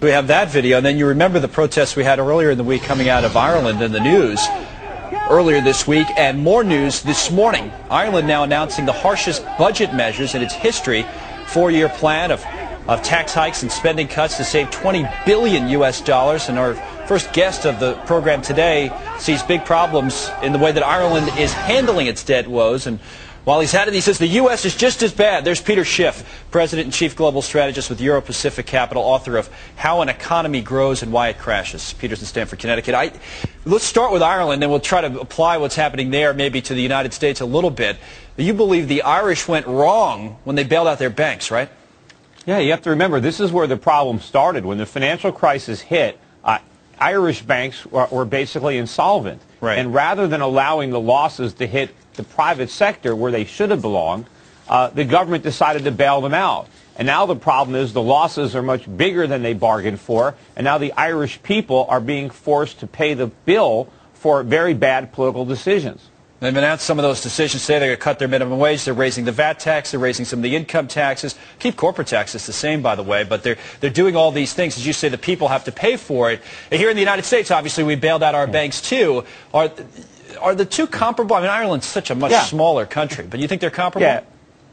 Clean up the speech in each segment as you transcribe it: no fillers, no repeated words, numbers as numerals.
We have that video, and then you remember the protests we had earlier in the week coming out of Ireland in the news earlier this week, and more news this morning. Ireland now announcing the harshest budget measures in its history, four-year plan of tax hikes and spending cuts to save $20 billion US. And our first guest of the program today sees big problems in the way that Ireland is handling its debt woes. And while he's had it, he says the U.S. is just as bad. There's Peter Schiff, President and Chief Global Strategist with Euro-Pacific Capital, author of How an Economy Grows and Why it Crashes. Peter's in Stamford, Connecticut. Let's start with Ireland, and we'll try to apply what's happening there maybe to the United States a little bit. You believe the Irish went wrong when they bailed out their banks, right? Yeah, you have to remember, this is where the problem started. When the financial crisis hit, Irish banks were basically insolvent. Right. And rather than allowing the losses to hit the private sector where they should have belonged, the government decided to bail them out. And now the problem is the losses are much bigger than they bargained for, and now the Irish people are being forced to pay the bill for very bad political decisions. They've announced some of those decisions today. They're going to cut their minimum wage. They're raising the VAT tax. They're raising some of the income taxes. Keep corporate taxes the same, by the way. But they're doing all these things. As you say, the people have to pay for it. And here in the United States, obviously, we bailed out our banks, too. Are the two comparable? I mean, Ireland's such a much smaller country. But you think they're comparable? Yeah.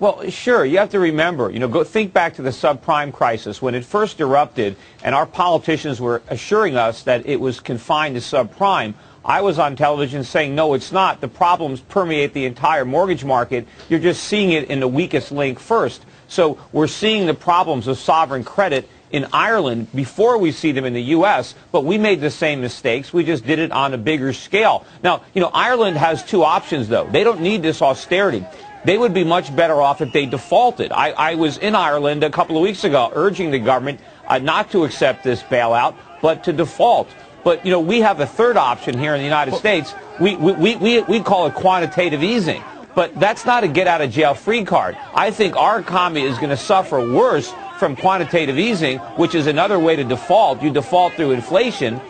Well, sure. You have to remember, go think back to the subprime crisis when it first erupted, and our politicians were assuring us that it was confined to subprime. I was on television saying, no, it's not. The problems permeate the entire mortgage market. You're just seeing it in the weakest link first. So we're seeing the problems of sovereign credit in Ireland before we see them in the U.S., but we made the same mistakes. We just did it on a bigger scale. Now, Ireland has two options, though. They don't need this austerity. They would be much better off if they defaulted. I was in Ireland a couple of weeks ago urging the government not to accept this bailout, but to default. But, we have a third option here in the United States. We call it quantitative easing. But that's not a get-out-of-jail-free card. I think our economy is going to suffer worse from quantitative easing, which is another way to default. You default through inflation,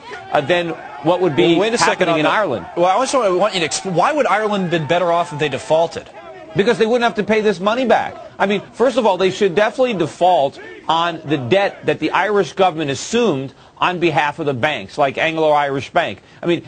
than what would be happening in Ireland. Well, I also want you to explain, why would Ireland have been better off if they defaulted? Because they wouldn't have to pay this money back. I mean, first of all, they should definitely default on the debt that the Irish government assumed on behalf of the banks, like Anglo-Irish Bank. I mean,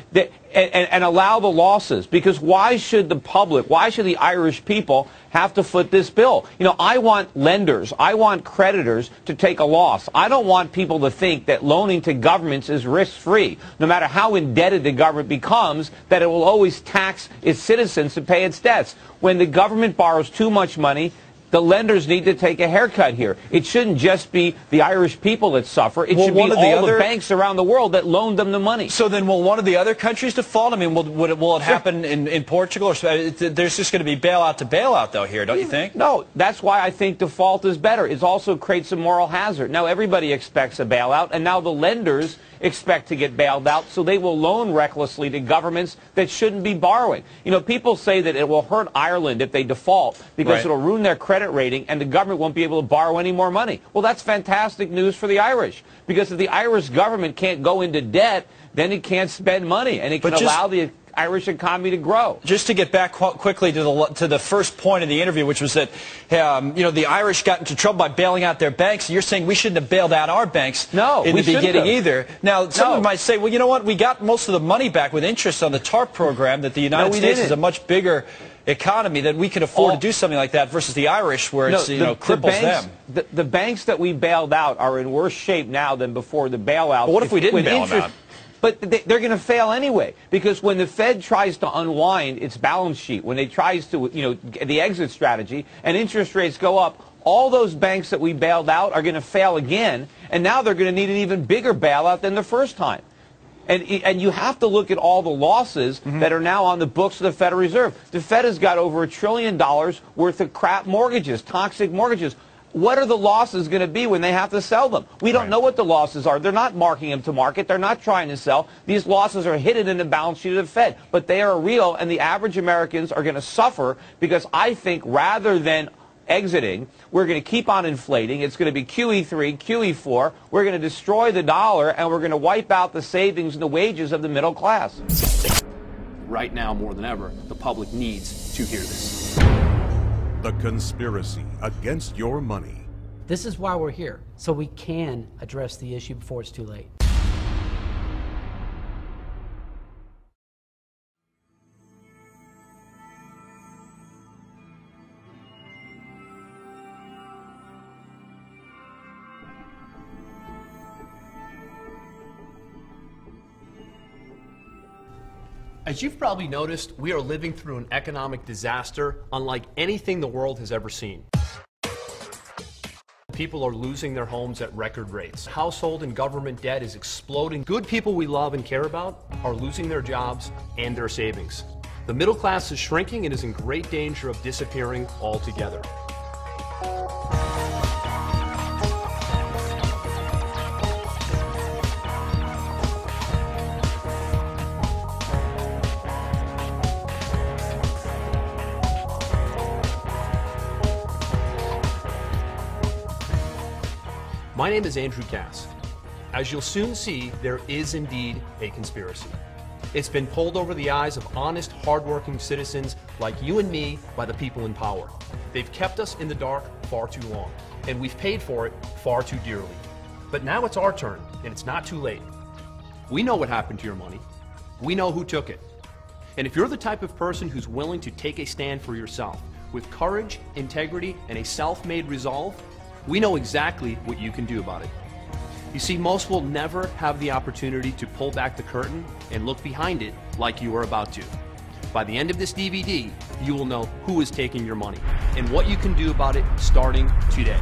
and allow the losses. Because why should the public, why should the Irish people have to foot this bill? I want lenders, I want creditors to take a loss. I don't want people to think that loaning to governments is risk-free. No matter how indebted the government becomes, that it will always tax its citizens to pay its debts. When the government borrows too much money, the lenders need to take a haircut here. It shouldn't just be the Irish people that suffer. It should be all the banks around the world that loaned them the money. So then will one of the other countries default? I mean, will it happen in Portugal? Or there's just going to be bailout to bailout, though, here, don't you think? No, that's why I think default is better. It also creates a moral hazard. Now, everybody expects a bailout, and now the lenders expect to get bailed out, so they will loan recklessly to governments that shouldn't be borrowing. People say that it will hurt Ireland if they default because it'll ruin their credit rating and the government won't be able to borrow any more money. Well, that's fantastic news for the Irish, because if the Irish government can't go into debt, then it can't spend money, and it can allow the Irish economy to grow. Just to get back quickly to the first point of the interview, which was that the Irish got into trouble by bailing out their banks. You're saying we shouldn't have bailed out our banks in the beginning either. Now, someone might say, well, you know what? We got most of the money back with interest on the TARP program. That the United States is a much bigger economy that we could afford to do something like that versus the Irish, where it's cripples them. The banks that we bailed out are in worse shape now than before the bailout. But what if we didn't bail them out? But they're going to fail anyway, because when the Fed tries to unwind its balance sheet, when it tries to, the exit strategy, and interest rates go up, all those banks that we bailed out are going to fail again, and now they're going to need an even bigger bailout than the first time. And you have to look at all the losses that are now on the books of the Federal Reserve. The Fed has got over $1 trillion worth of crap mortgages, toxic mortgages. What are the losses going to be when they have to sell them? We don't know what the losses are. They're not marking them to market. They're not trying to sell. These losses are hidden in the balance sheet of the Fed. But they are real, and the average Americans are going to suffer, because I think rather than exiting, we're going to keep on inflating. It's going to be QE3, QE4. We're going to destroy the dollar, and we're going to wipe out the savings and the wages of the middle class. Right now, more than ever, the public needs to hear this. The Conspiracy Against Your Money. This is why we're here, so we can address the issue before it's too late. As you've probably noticed, we are living through an economic disaster unlike anything the world has ever seen. People are losing their homes at record rates. Household and government debt is exploding. Good people we love and care about are losing their jobs and their savings. The middle class is shrinking and is in great danger of disappearing altogether. My name is Andrew Cass. As you'll soon see, there is indeed a conspiracy. It's been pulled over the eyes of honest, hardworking citizens like you and me by the people in power. They've kept us in the dark far too long, and we've paid for it far too dearly. But now it's our turn, and it's not too late. We know what happened to your money. We know who took it. And if you're the type of person who's willing to take a stand for yourself, with courage, integrity, and a self-made resolve, we know exactly what you can do about it. You see, most will never have the opportunity to pull back the curtain and look behind it like you are about to. By the end of this DVD, you will know who is taking your money and what you can do about it starting today.